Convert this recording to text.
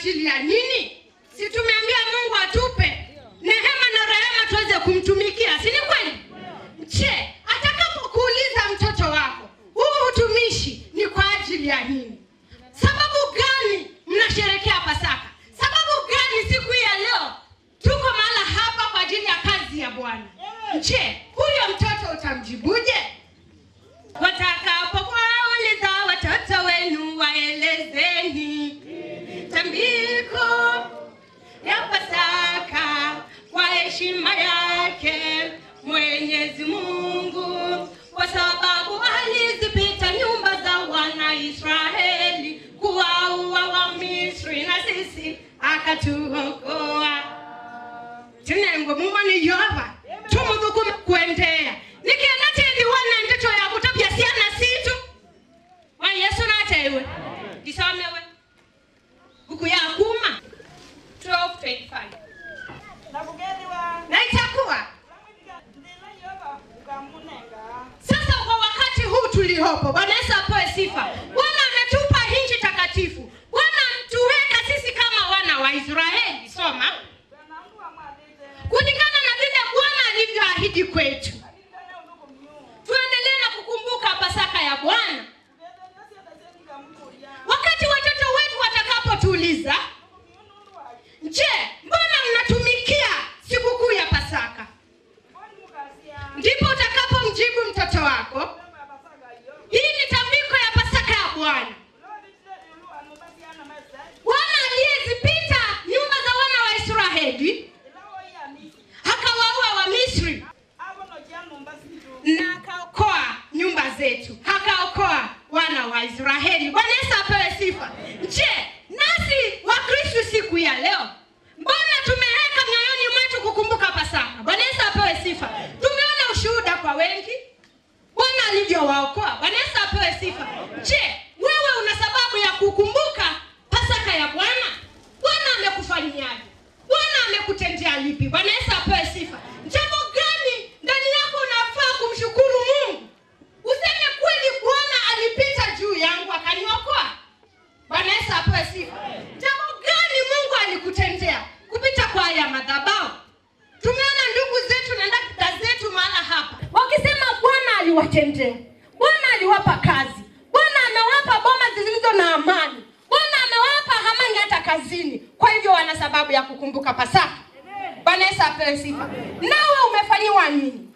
ajili ya nini? Si tumeambia Mungu atupe neema na rehema tuweze kumtumikia, si ni kweli? Je, atakapokuuliza mtoto wako, huu utumishi ni kwa ajili ya nini? Sababu gani mnasherehekea Pasaka? Sababu gani siku ya leo tuko mahala hapa kwa ajili ya kazi ya Bwana? Je, huyo mtoto utamjibuje? Watakapokuuliza watoto wenu, waelezeni tambiko ya Pasaka kwa heshima yake Mwenyezi Mungu, kwa sababu alizipita nyumba za wana Israeli kuwaua wa Misri, na sisi akatuokoa. Tunengo Mungu ni Yehova tumudukume kuendea nikienda tendi wana ndito ya kutabia siana situ wa Yesu natewe disamewe buku ya kuma 12:25 na itakuwa sasa kwa wakati huu tuliopo. Bwana Yesu apewe sifa. Bwana ametupa nchi takatifu. Bwana mtuweka sisi kama wana wa Israeli. Soma kulingana na vile Bwana alivyoahidi kwetu. Tuendelee na kukumbuka Pasaka ya Bwana. Wakati watoto wetu watakapotuuliza, je, mbona mnatumikia sikukuu ya Pasaka? Ndipo utakapomjibu mtoto wako, hii ni tambiko ya Pasaka ya Bwana. Bwana aliyezipita nyumba za wana wa Israeli, akawaua wa Misri, na akaokoa nyumba zetu, akaokoa wana wa Israeli. Bwana Yesu apewe sifa. Je, nasi wa Kristo siku ya leo, mbona tumeweka mioyoni mwetu kukumbuka Pasaka? Bwana Yesu apewe sifa. Tumeona ushuhuda kwa wengi Bwana alivyowaokoa. Bwana Yesu apewe sifa. Je, wewe una sababu ya kukumbuka Pasaka ya Bwana? Bwana amekufanyiaje? Bwana amekutendea lipi? Bwana Yesu apewe sifa. Jambo gani ndani yako unafaa kumshukuru Mungu? Useme kweli, Bwana alipita juu yangu akaniokoa. Bwana Yesu apewe sifa. Jambo gani Mungu alikutendea kupita kwa haya madhabahu? Tumeona ndugu zetu na dada zetu mahala hapa wakisema Bwana aliwatendea. Bwana aliwapa kazi. Bwana amewapa boma zilizo na amani. Bwana amewapa amani hata kazini. Kwa hivyo wana sababu ya kukumbuka Pasaka. Bwana Yesu apewe sifa. Nawe umefanyiwa nini?